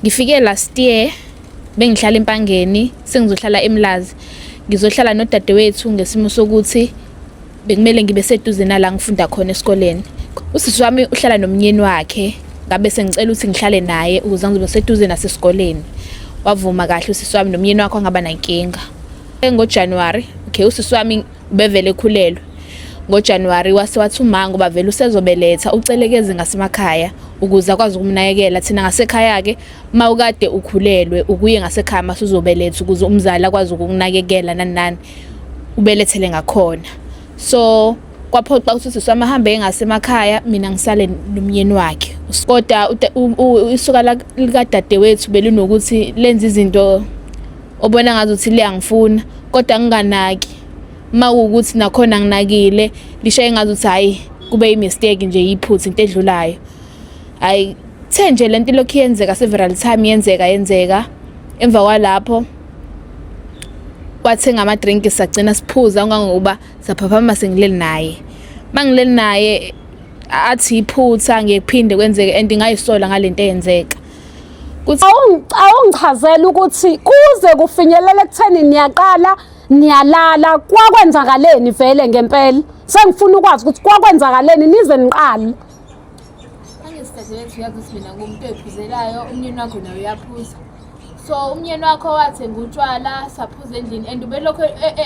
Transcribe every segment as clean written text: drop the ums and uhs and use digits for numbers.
Ngifike last year bengihlala eMpangeni sengizohlala eMlazi. Ngizohlala nodadewethu ngesimo sokuthi bekumele ngibe seduze nala ngifunda khona esikoleni. Usisi wami uhlala nomnyeni wakhe, ngabe sengicela ukuthi ngihlale naye ukuze ngizobe seduze nasesikoleni. Wavuma kahle usisi wami nomnyeni wakhe angaba nankinga. NgoJanuary, usisi wami ubevele ekhulelwe. NgoJanuary wathi uma ngoba vele usezobeletha ucelekeze ngasemakhaya ukuze akwazi ukumnakekela thina ngasekhaya ke mawukade ukhulelwe ukuye ngasekhaya masuzobeletha ukuze umzali akwazi ukunakekela nani ubelethele ngakhona. So kwaphoqa ukuthi usisi wami ahambe ngasemakhaya mina ngisale nomnyeni wakhe. Kodwa isuka lika dadewethu belinokuthi lenza izinto obona ngazuthi liyangifuna kodwa nginganaki. Mawukuthi nakhona nginakile lishaye ngazuthi hayi kube imistake nje iphutha into edlulayo. Hayi nje lento lokho yenzeka several time yenzeka emva kwalapho wathenga ama drink sagcina siphuza ngoba saphaphama sengileli naye. Mangileli naye athi iphutha ngephinde kwenzeke and ngayisola ngalento eyenzeka. Kuthi awungichazela ukuthi kuze kufinyelele ekutheni niyaqala niyalala kwakwenzakaleni vele ngempela. Sengifuna ukwazi ukuthi kwakwenzakaleni nize niqale. Angisithathe yazi ukuthi mina ngumuntu ephuzelayo, umnyeni wakho nawe uyaphuza. So umnyeni wakho wathenga utshwala saphuza endlini and ubelokho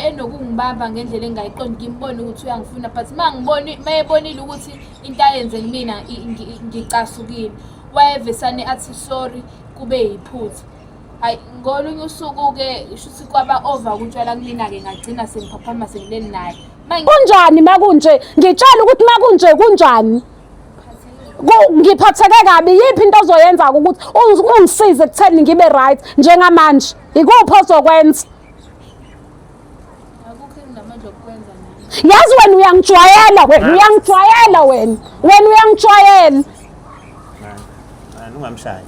enokungibamba ngendlela engayiqondi ngimbone ukuthi uyangifuna but mayebonile ukuthi into ayenze mina ngicasukile. Wayevesane athi sorry kube yiphutha. Hayi ngolunye usuku ke shuthi kwaba over kutshwala kumina ke ngagcina sengiphaphama sengileli naye. Kunjani makunje? Ngitshela ukuthi makunje kunjani? Ngiphatheke kabi yiphi into ozoyenza ukuthi ungisize ekutheni ngibe right njengamanje? Ikuphi ozokwenza? Akukho enginamandla okwenza nami. Yazi wena uyangijwayela wena uyangijwayela. Ungamshayi.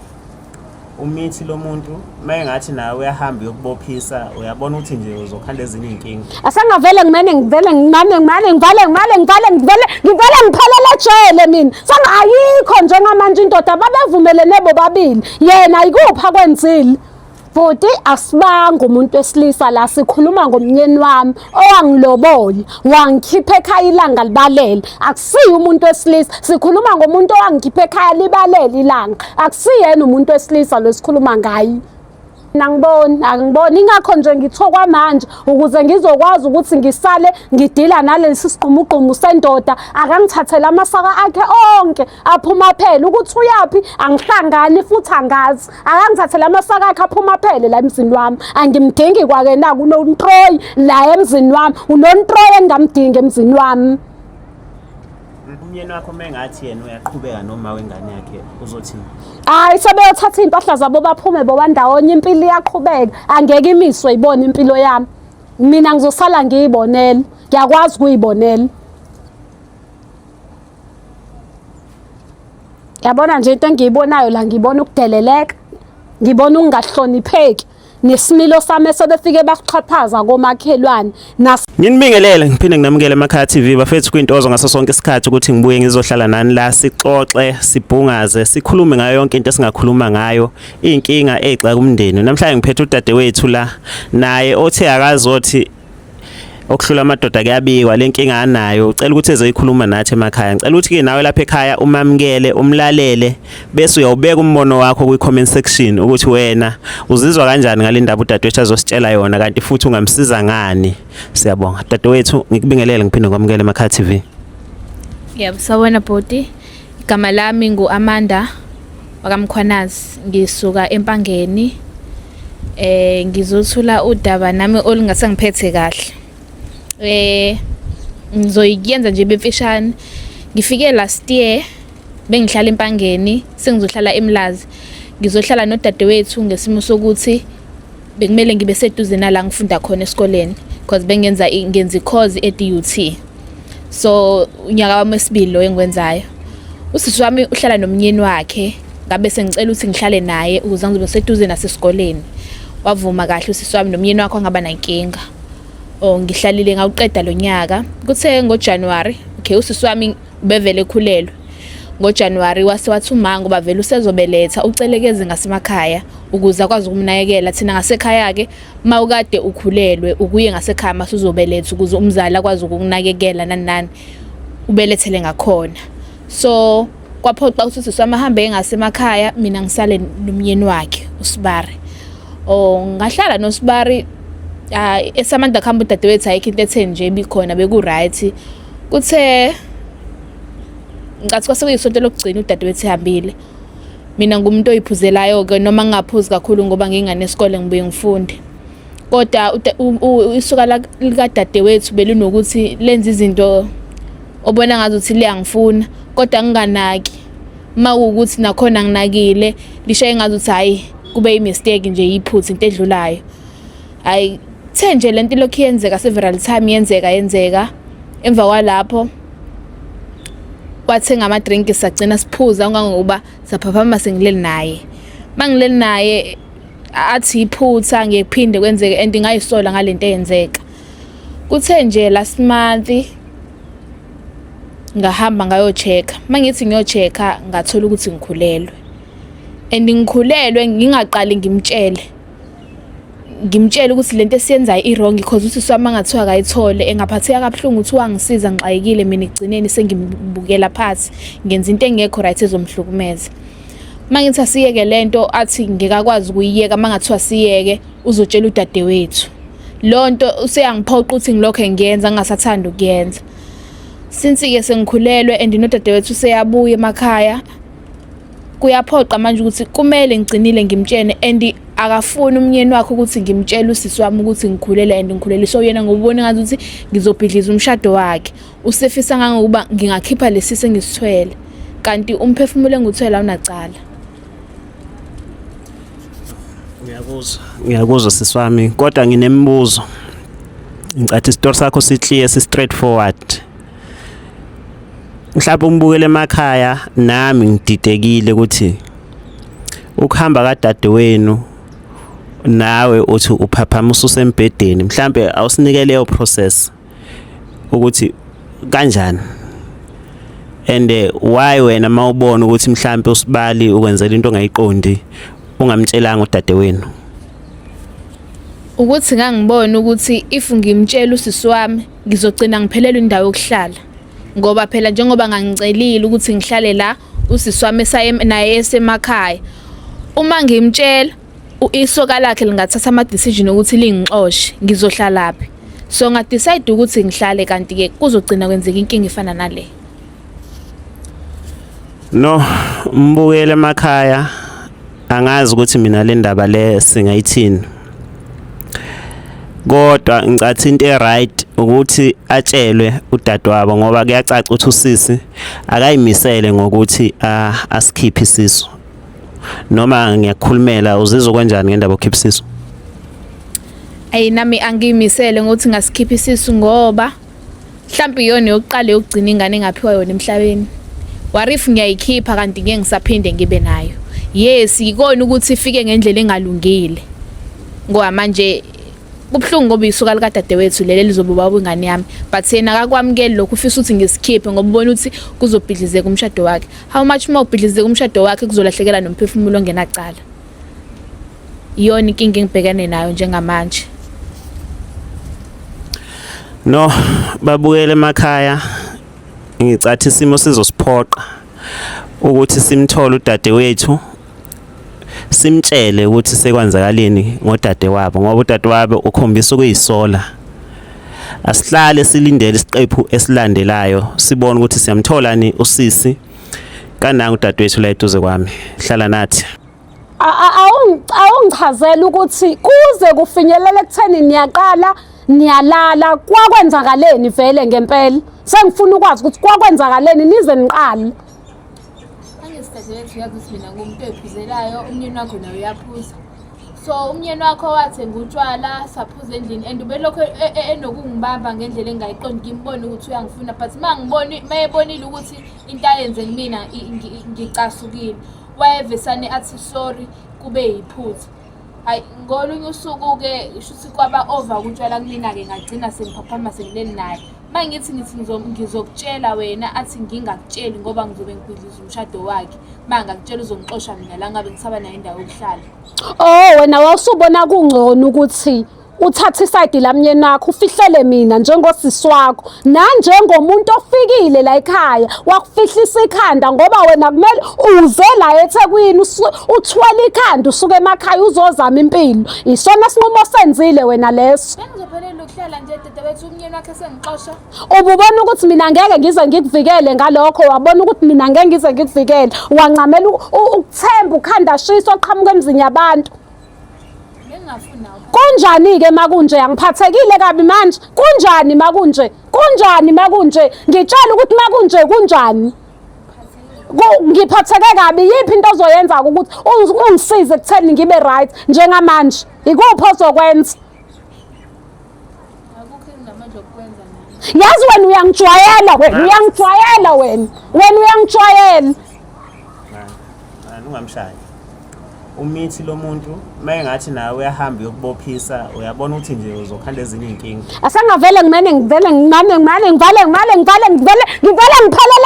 Umithi lo muntu mayengathi nawe uyahamba yokubophisa uyabona ukuthi nje uzokhanda ezinye inkinga. Asengavele ngivale ngiphelele ejele mina. Sengayikho njengamanje indoda babevumelene bobabili. Yena ikuphi akwenzile? Futhi asibanga umuntu wesilisa la sikhuluma ngomnyeni wami owangilobola wangikhipha ekhaya ilanga libalele. Akusiyi umuntu wesilisa sikhuluma ngomuntu owangikhipha ekhaya libalele ilanga. Akusiyena umuntu wesilisa lo sikhuluma ngaye. Angiboni ingakho nje ngithokwa manje ukuze ngizokwazi ukuthi ngisale ngidila nalesi siqhumuqhumu sendoda akangithathela amasaka akhe onke aphuma phela ukuthi uyapi angihlangani futhi angazi akangithathela amasaka akhe aphuma phela la emzini wami angimdingi kwake na kunoNtroyi la emzini wami unoNtroyi engamdingi emzini wami. Umnyeni wakho mengathi yena uyaqhubeka noma wengane yakhe uzothini? Hayi sebeyothatha impahla zabo baphume bobandawonye impilo iyaqhubeka angeke imiswe ibone impilo yami. Mina ngizosala ngiyibonela ngiyakwazi ukuyibonela. Yabona nje into engiyibonayo la ngibona ukudeleleka ngibona ukungahlonipheki nesimilo sami sebefike bakuxhaphaza komakhelwane. Nginibingelele ngiphinde nginamukele eMakhaya TV bafethu kwintozo ngaso sonke isikhathi ukuthi ngibuye ngizohlala nani la sixoxe sibhungaze sikhulume ngayo yonke into esingakhuluma ngayo inkinga egxa kumndeni. Namhlanje ngiphethe udadewethu la naye othe akazothi okuhlula amadoda kuyabikwa lenkinga anayo ucela ukuthi ezoyikhuluma nathi emakhaya. Ngicela ukuthi ke nawe lapha ekhaya umamukele umlalele bese uyawubeka umbono wakho kwi-comment section ukuthi wena uzizwa kanjani ngale ndaba udadewethu azositshela yona kanti futhi ungamsiza ngani. Siyabonga dadewethu ngikubingelele ngiphinde ngamukele eMakhaya TV. Yebo sawona body. Igama lami nguAmanda wakamkhwanazi ngisuka eMpangeni. Ngizothula udaba nami olungase ngiphethe kahle. Ngizoyenza nje bemfishane. Ngifike last year bengihlala eMpangeni sengizohlala eMlazi. Ngizohlala nodadewethu ngesimo sokuthi bekumele ngibe seduze nala ngifunda khona esikoleni because ngenza i-course e-DUT. So unyaka wami wesibili lo engikwenzayo. Usisi wami uhlala nomnyeni wakhe, ngabe sengicela ukuthi ngihlale naye ukuze ngizobe seduze nasesikoleni. Wavuma kahle usisi wami nomnyeni wakhe angaba nankinga. Ngihlalile ngawuqeda lo nyaka. Kuthe ngoJanuary, usisi wami ubevele ekhulelwe. ngoJanuwari wase wathi uma ngoba vele usezobeletha ucelekeze ngasemakhaya ukuze akwazi ukumnakekela thina ngasekhaya ke mawukade ukhulelwe ukuye ngasekhaya masuzobeletha ukuze umzali akwazi ukukunakekela nani ubelethele ngakhona. So kwaphoqa ukuthi usisi wami ahambe ngasemakhaya mina ngisale nomyeni wakhe uSibari. Ngahlala noSibari esamanda khamba udadewethu ayikho into etheni nje bikhona beku right. Kuthe ngathi kwasekuyisonto lokugcina udadewethu ehambile. Mina ngumuntu oyiphuzelayo ke noma ngingaphuzi kakhulu ngoba ngingane esikole ngibuye ngifunde. Kodwa isuka lika dadewethu belinokuthi lenza izinto obona ngazuthi liyangifuna kodwa nginganaki. Mawukuthi nakhona nginakile lishaye ngazuthi hayi kube imistake nje iphutha into edlulayo. Hayi the nje lento lokho yenzeka several time yenzeka emva kwalapho wathenga ama drink sagcina siphuza ngoba saphaphama sengileli naye. Mangileli naye athi iphutha ngephinde kwenzeke and ngayisola ngalento eyenzeka. Kuthe nje last month ngahamba ngayochecka. Mangithi ngiyochecka ngathola ukuthi ngikhulelwe. And ngikhulelwe ngingaqali ngimtshele ukuthi lento esiyenzayo i-wrong because usisi wami angathiwa akayithole engaphatheka kabuhlungu ukuthi wangisiza ngixayekile mina igcineni sengibukela phansi ngenza into engekho right ezomhlukumeza. Mangithi asiyeke lento athi ngekakwazi ukuyiyeka mangathiwa siyeke uzotshela udadewethu. Lonto useyangiphoqa ukuthi ngilokho ngiyenza ngingasathanda ukuyenza. Since ke sengikhulelwe and nodadewethu seyabuya emakhaya kuyaphoqa manje ukuthi kumele ngigcinile ngimtshene and akafuni umyeni wakhe ukuthi ngimtshele usisi wami ukuthi ngikhulele and ngikhuleliswa yena ngobona ngazuthi ngizobhidliza umshado wakhe. Usefisa ngangokuba ngingakhipha lesisi engisithwele kanti umphefumulo engithwele awunacala. Ngiyakuzwa sisi wami kodwa nginembuzo. Ngicathi isitori sakho si-clear si-straightforward. Mhlawumbe ungibukele emakhaya nami ngididekile ukuthi ukuhamba kadadewenu nawe uthi uphaphama usembedeni mhlambe awusinike leyo process ukuthi kanjani and why wena mawubona ukuthi mhlambe uSibali ukwenzela into ongayiqondi ungamtshelanga udadewenu. Ukuthi ngangibona ukuthi if ngimtshela usisi wami ngizogcina ngiphelelwe indawo yokuhlala ngoba phela njengoba ngangicelile ukuthi ngihlale la usisi wami naye esemakhaya. Uma ngimtshela isoka lakhe lingathatha ama decision ukuthi lingixoshe ngizohlala laphi. So nga decide ukuthi ngihlale kanti ke kuzogcina kwenzeka inkinga efana nale. No, mbukele emakhaya angazi ukuthi mina le ndaba le singayithini. Kodwa ngicathi into eright ukuthi atshelwe udadewabo ngoba kuyacaca ukuthi usisi akayimisele ngokuthi asikhiphe isisu. Noma ngiyakhulumela uzizwa kanjani ngendaba yokukhipha isisu? Nami angimisele ngokuthi ngasikhipha isisu ngoba mhlawumbe iyona yokuqala yokugcina ingane engaphiwa yona emhlabeni. Warifu ngiyayikhipha kanti ngeke ngisaphinde ngibe nayo. Yes, ikona ukuthi ifike ngendlela engalungile. Ngoba manje kubhlungu ngoba isuka lika dadewethu leli lizobuba ingane yami but yena akakwamukeli lokho ufisa ukuthi ngisikhiphe ngoba ubona ukuthi kuzobhidlizeka umshado wakhe. How much more ubhidlizeka umshado wakhe kuzolahlekela nomphefumulo ongenacala. Iyona inkinga engibhekane nayo njengamanje. No, babukele emakhaya ngicathi isimo sizosiphoqa ukuthi simthole udadewethu simtshele ukuthi sekwenzakaleni ngodadewabo ngoba udadewabo ukhombisa ukuyisola. Asihlale silindele isiqephu esilandelayo sibone ukuthi siyamthola ni usisi kananga udadewethu la eduze kwami. Hlala nathi. Awungichazela ukuthi kuze kufinyelele ekutheni niyaqala niyalala kwakwenzakaleni vele ngempela. Sengifuna ukwazi ukuthi kwakwenzakaleni nize niqale. Angisidadewethu yakuthi mina ngumuntu oyiphuzelayo umyeni wakho nawe uyaphuza. So umyeni wakho wathenga utshwala saphuza endlini and ubelokho enokungibamba ngendlela engayiqondi ngimbone ukuthi uyangifuna but mayebonile ukuthi into ayenze mina ngicasukile wayevesane athi sorry kube yiphutha. Hayi ngolunye usuku ke shuthi kwaba over utshwala kumina ke ngagcina sengiphaphama sengileli naye Mangithi ngizokutshela wena athi ngingakutsheli ngoba ngizobe ngibhidliza umshado wakhe. Mangakutshela uzongixosha mina la ngabe ngisaba nayo indawo yokuhlala. Oh, wena wawusubona kungcono ukuthi uthathe isayidi lamyeni wakho ufihlele mina njengosisi wakho nanjengomuntu ofikile la ekhaya wakufihlisa ikhanda ngoba wena kumele uze la eThekwini uthwele ikhanda usuke emakhaya uzozama impilo. Isona sinqumo senzile wena leso. Bengizophelela ukuhlala nje dadewethu umyeni wakhe sengixosha. Ububona ukuthi mina ngeke ngize ngikuvikele ngalokho, wabona ukuthi mina ngeke ngize ngikuvikele, wancamela ukuthemba ukhandashisa oqhamuka emzini yabantu. Kunjani-ke makunje? Angiphathekile kabi manje. Kunjani makunje? Kunjani makunje? Ngitshela ukuthi makunje kunjani? Ngiphatheke kabi. Yiphi into ozoyenza ukuthi ungisize ekutheni ngibe right njengamanje? Ikuphi ozokwenza? Yazi wena uyangijwayela wena, uyangijwayela wena. Wena uyangijwayela. Ungamshayi. Umithi lo muntu mayengathi nawe uyahamba yokubophisa uyabona ukuthi nje uzokhanda ezinye inkinga. Asengavele ngivele ngiphelele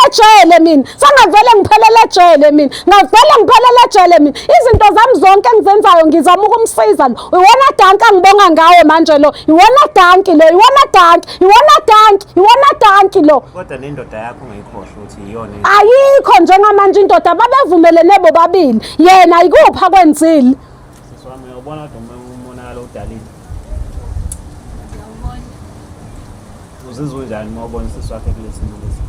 ejele mina. Sengavele ngiphelele ejele mina. Ngavele ngiphelele ejele mina. Izinto zami zonke engizenzayo ngizama ukumsiza lo. Iwona danki angibonga ngawo manje lo. Iwona danki lo. Iwona danki lo. Kodwa nendoda yakho ungayikhohlwa ukuthi iyona. Ayikho njengamanje indoda babevumelene bobabili. Yena ikupha kwenzile. Siswami uyabona kodwa umonakalo udalile. Uzizwe njani uma ubona sisi wakhe kulesimo lesi?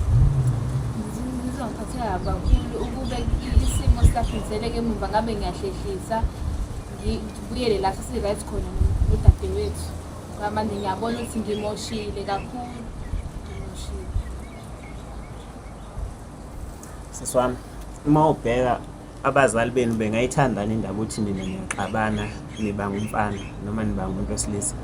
Ngizongiphatheka kakhulu ukube isimo sisaphindzeleke emuva ngabe ngiyahlehlisa ngibuyele la sisi-right khona nodadewethu. Ngamanje ngiyabona ukuthi ngimoshile kakhulu. Siswami uma ubheka abazali benu bengayithandana indaba ukuthi nina niyaxabana nibanga umfana noma nibanga umuntu wesilisa.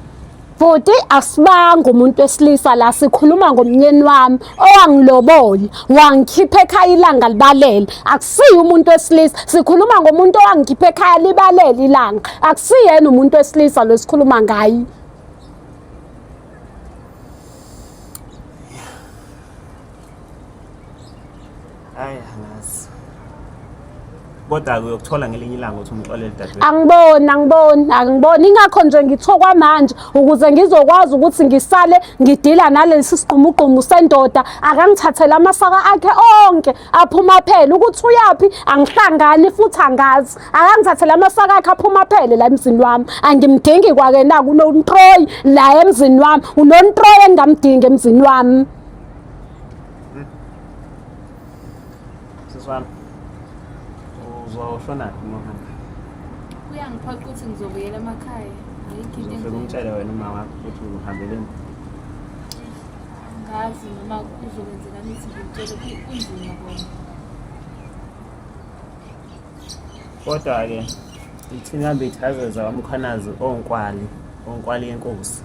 Futhi asibanga umuntu wesilisa la, sikhuluma ngomnyeni wami owangilobola wangikhipha ekhaya ilanga libalele. Akusiyo umuntu wesilisa, sikhuluma ngomuntu owangikhipha ekhaya libalele ilanga. Akusiyena umuntu wesilisa lo sikhuluma ngaye. Hayi angazi. Kodwa uyokuthola ngelinye ilanga ukuthi umxolele dadewethu. Angiboni ingakho nje ngithokwa manje ukuze ngizokwazi ukuthi ngisale ngidila nalesi siqhumuqhumu sendoda. Akangithathele amasaka akhe onke aphuma phela ukuthi uyapi angihlangani futhi angazi. Akangithathele amasaka akhe aphuma phela la emzini wami. Angimdingi kwake na kunoNtroyi la emzini wami. UnoNtroyi engamdingi emzini wami. Siswami uzoshona noma Kuyangiphoqa ukuthi ngizobuyela emakhaya. Ayikho into ufike umtshele wena uma wakho ukuthi uhambeleni. Ngazi noma kuzokwenzeka nithi ngitshele kunzima bona. Kodwa-ke ithini hambe ithazeza umkhanazi onkwali yenkosi.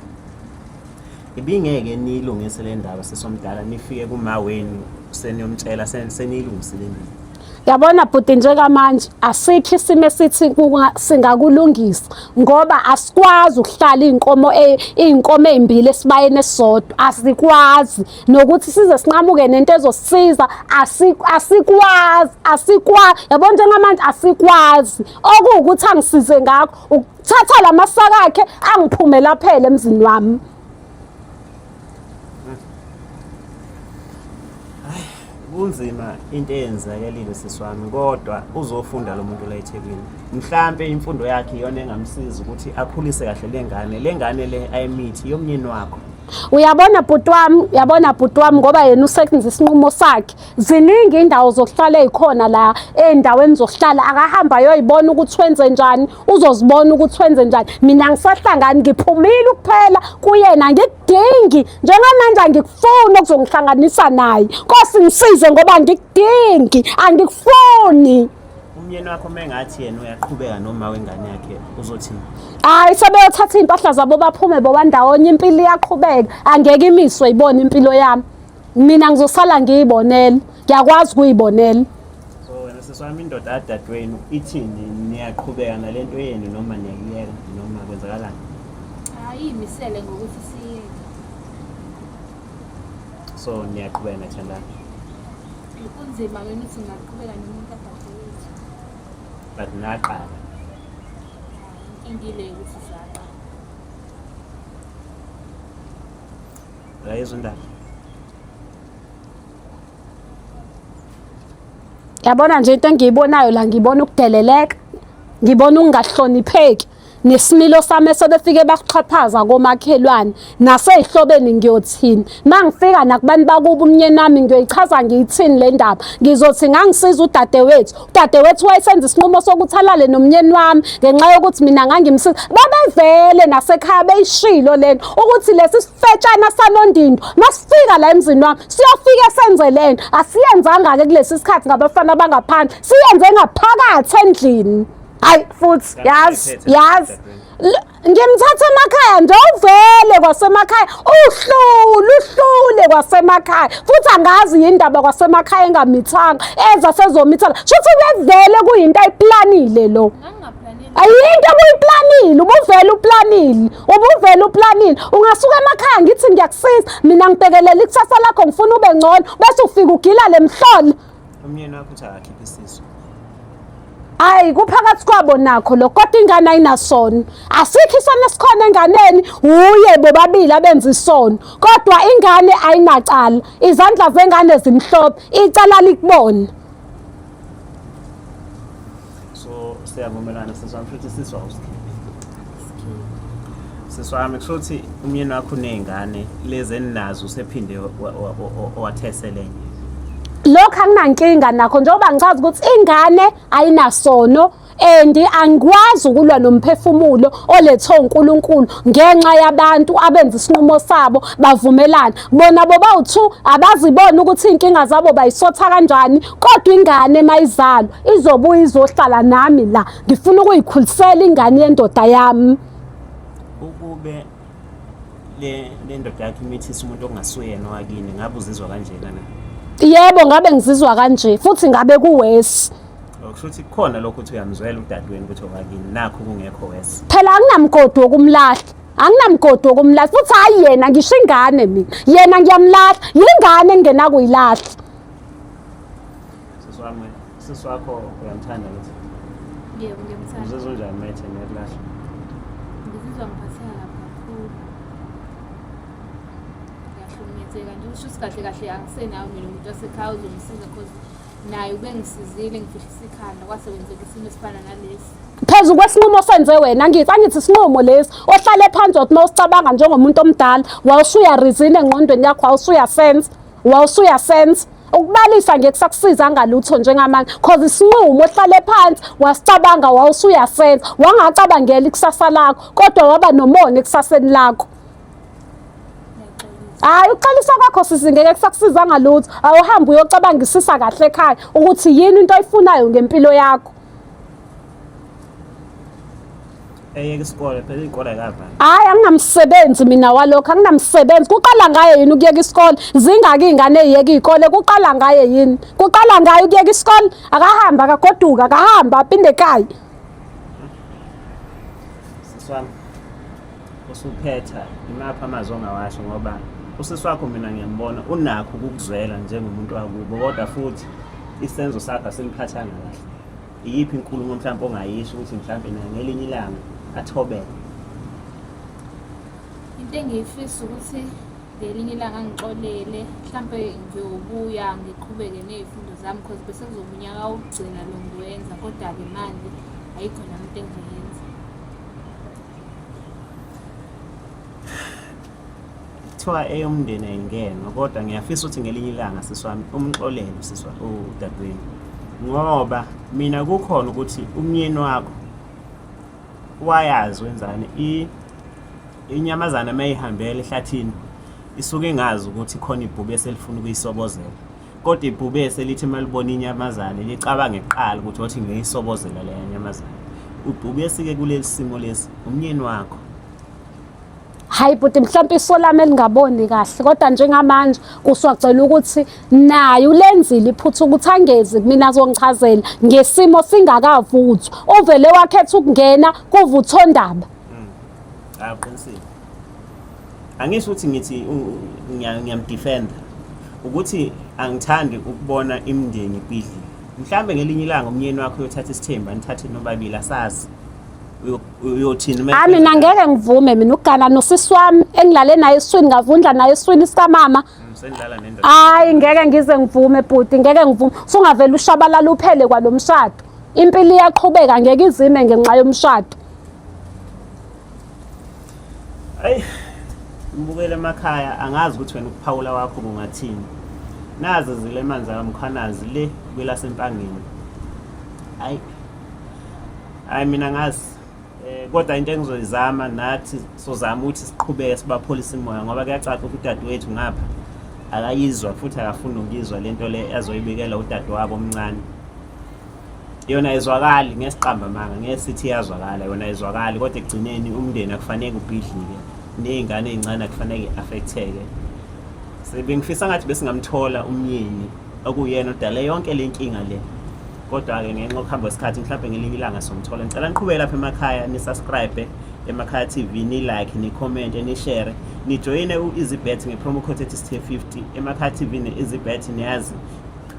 Ibingeke niyilungise le ndaba sesomdala nifike kuma wenu seniyomtshela seniyilungisile nini. Yabona bhuti njengamanje asikho isimo esithi singakulungisa ngoba asikwazi ukuhlala iy'nkomo ey'mbili esibayeni esisodwa. Asikwazi nokuthi size sinqamuke nento ezosisiza. Asikwazi. Yabona njengamanje asikwazi. Okuwukuthi angisize ngakho ukuthatha la masaka akhe angiphumela phela emzini wami. Kunzima into eyenzakelile siswami kodwa uzofunda lo muntu la eThekwini. Mhlambe imfundo yakhe iyona engamsiza ukuthi akhulise kahle le ngane le ayimithi yomnyeni wakho. Uyabona bhuti wami ngoba yena usekenza isinqumo sakhe. Ziningi indawo zokuhlala ezikhona la endaweni zokuhlala. Akahamba ayoyibona ukuthi wenze njani, uzozibona ukuthi wenze njani. Mina ngisahlangani ngiphumile ukuphela kuyena ngikudingi njengamanje angikufuni ukuzongihlanganisa naye. Nkosi ngisize ngoba ngikudingi angikufuni. Umyeni wakho mengathi yena uyaqhubeka noma wengane yakhe uzothini? Hayi sebeyothatha impahla zabo baphume bobandawonye impilo iyaqhubeka. Angeke imiswe ibone impilo yami. Mina ngizosala ngiyibonela. Ngiyakwazi ukuyibonela. So wena seswami indoda dadadewenu ithini niyaqhubeka nalento yenu noma niyayiyeka noma kwenzakalani? Hayi imisele ngokuthi siyeke. So niyaqhubeka nethandana. Kunzima mina ukuthi ngaqhubeka nomuntu kadadewethu. But naqala. Inkinga ile ukuthi sizaqa. Uyayizwa indaba? Yabona nje into engiyibonayo la ngibona ukudeleleka, ngibona ukungahlonipheki nesimilo sami esebefike basixhaphaza komakhelwane nasezihlobeni ngiyothini. Mangifika nakubantu bakuba umnyeni wami ngiyoyichaza ngiyithini le ndaba. Ngizothi ngangisiza udadewethu wayesenza isinqumo sokuthi alale nomnyeni wami ngenxa yokuthi mina ngangimsiza. Babevele nasekhaya beyishilo lento ukuthi lesi sifetshana sanondindo masifika la emzini wami siyofika senze lento. Asiyenzanga ke kulesi sikhathi ngabafana bangaphandle, siyenze ngaphakathi endlini. Hayi futhi yazi ngimthatha emakhaya nje uvele kwasemakhaya uhlule kwasemakhaya futhi angazi yindaba kwasemakhaya engamithanga eza sezomithana shuthi bevele kuyinto ayiplanile lo ayinto okuyiplanile ubuvele uplanile ungasuka emakhaya ngithi ngiyakusiza mina ngibhekelela ikusasa lakho ngifuna ube ngcono bese ufika ugila lemhlola umyeni wakho uthi akakhiphe isisu. Hayi kuphakathi kwabo nakho lo kodwa ingane ayinasona asikho isona esikhona enganeni uye bobabili abenza isono kodwa ingane ayinacala izandla zengane zimhlophe icala likubona. So siyavumelana siswami futhi siswa usikhiphe. Siswami kushuthi umyeni wakho unezingane lezi eninazo usephinde watheselenye. Lokho anginankinga nakho njengoba ngichaza ukuthi ingane ayinasono and angikwazi ukulwa nomphefumulo olethwe uNkulunkulu ngenxa yabantu abenza isinqumo sabo bavumelana bona boba u2 abazibona ukuthi inkinga zabo bayisotha kanjani kodwa ingane mayizalo izobuya izohlala nami la ngifuna ukuyikhulisela ingane yendoda yami. Ukube le ndoda yakhe imithisa umuntu ongasuyena wakini ngabe uzizwa kanjena na? Yebo ngabe ngizizwa kanje futhi ngabe kuwesi. Okushuthi khona lokho uthi uyamzwela udadweni ukuthi wakini nakho kungekho wesi. Phela anginamgodi wokumlahla futhi hayi yena ngisho ingane mina yena ngiyamlahla yingane engena kuyilahla. Siswami siswakho uyamthanda ukuthi? Yebo ngiyamthanda. Uzizwa njani manje nekulahla? Ngizizwa ngiphatheka kakhulu. Nje usho kahle angisenayo mina umuntu wasekhaya uzongisiza because naye ubengisizile ngifihlisa ikhanda kwasebenzeka isimo esifana nalesi. Phezu kwesinqumo senze wena angithi isinqumo lesi ohlale phansi wathi mawusicabanga njengomuntu omdala wawusuya reason engqondweni yakho wawusuya sense ukubalisa ngekusakusiza ngalutho njengamanje because isinqumo ohlale phansi wasicabanga wawusuya sense wangacabangela ikusasa lakho kodwa waba nomona ekusaseni lakho. Hayi uqalisa kwakho sizingeke kusakusiza ngalutho awuhambe uyocabangisisa kahle ekhaya ukuthi yini into oyifunayo ngempilo yakho. Eyeke isikole phela izikole kava. Hayi anginamsebenzi mina walokho anginamsebenzi kuqala ngaye yini ukuyeka isikole zingaki ingane eziyeka izikole kuqala ngaye yini kuqala ngaye ukuyeka isikole akahamba akagoduka akahamba aphinde ekhaya. Siswami usuphetha imapha amazwi ongawasho ngoba usisi wakho mina ngiyambona unakho ukukuzwela njengomuntu wakubo kodwa futhi isenzo sakho asimphathanga kahle. Iyiphi inkulumo mhlawumbe ongayisho ukuthi mhlawumbe ngelinye ilanga athobele? Into engiyifisa ukuthi ngelinye ilanga ngixolele mhlawumbe ngiyobuya ngiqhubeke nezifundo zami because bese kuzobunyaka ukugcina lo ngiwenza kodwa ke manje ayikho namuntu engiyenza. Kuthiwa eyomndeni ayingenwa kodwa ngiyafisa ukuthi ngelinye ilanga siswami umxolele siswa udadweni ngoba mina kukhona ukuthi umyeni wakho wayazi wenzani inyamazana mayihambela ehlathini isuke ingazi ukuthi khona ibhubesi elifuna ukuyisobozela kodwa ibhubesi elithi malibona inyamazana licabanga eqala ukuthi wathi ngiyisobozela le nyamazana ubhubesi ke kuleli simo lesi umyeni wakho. Hayi buti mhlawumbe iso lami elingaboni kahle kodwa njengamanje kuswacela ukuthi naye ulenzile iphutha ukuthi angeze mina azongichazela ngesimo singakavuthwa ovele wakhetha ukungena kuvutho ndaba. Aqinisile. Angisho ukuthi ngithi ngiyamdefend ukuthi angithandi ukubona imindeni ibhidlile. Mhlambe ngelinye ilanga umyeni wakho uyothatha isithemba nithathe nobabili asazi uyothini mina ngeke ngivume mina ukugana nosisi wami engilale naye eswini ngavundla naye eswini sikamama. Sendlala nendoda. Hayi ngeke ngize ngivume bhuti ngeke ngivume. Sungavela ushabalala uphele kwalomshado. Impilo iyaqhubeka ngeke izime ngenxa yomshado. Hayi ngibukele emakhaya angazi ukuthi wena ukuphawula wakho kungathini. Nazi zile manzi akamkhanazi le kwelasempangeni. Hayi mina ngazi kodwa into engizoyizama nathi sozama ukuthi siqhubeke sibapholisa imoya ngoba kuyacaca ukuthi udadewethu ngapha akayizwa futhi akafuni ukuyizwa lento le azoyibekela udadewabo omncane. Yona izwakali ngesiqamba manga ngesithi yazwakala yona izwakali kodwa ekugcineni umndeni akufanele ubhidlike nezingane ezincane akufanele affecteke. Sebengifisa ngathi besingamthola umyeni okuyena odale yonke le nkinga le. Kodwa-ke ngenxa yokuhamba kwesikhathi mhlawumbe ngelinye ilanga somthola. Ngicela niqhubeke lapha emakhaya ni-subscribe Emakhaya TV, ni-like, ni-comment, ni-share, ni-joine u-EasyBet nge-promo code ethi sithe 50. Emakhaya TV ne-EasyBet niyazi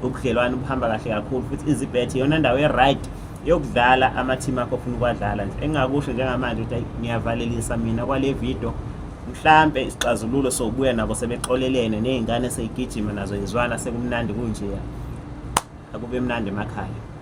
ubudlelwane buhamba kahle kakhulu futhi EasyBet iyona ndawo e-right yokudlala ama-team akho ofuna ukwadlala nje. Engingakusho njengamanje ukuthi ngiyavalelisa mina kwale video mhlambe isixazululo sobuya nabo sebexolelene nezingane seyigijima nazo izwana sekumnandi kunjeya. Akube mnandi emakhaya.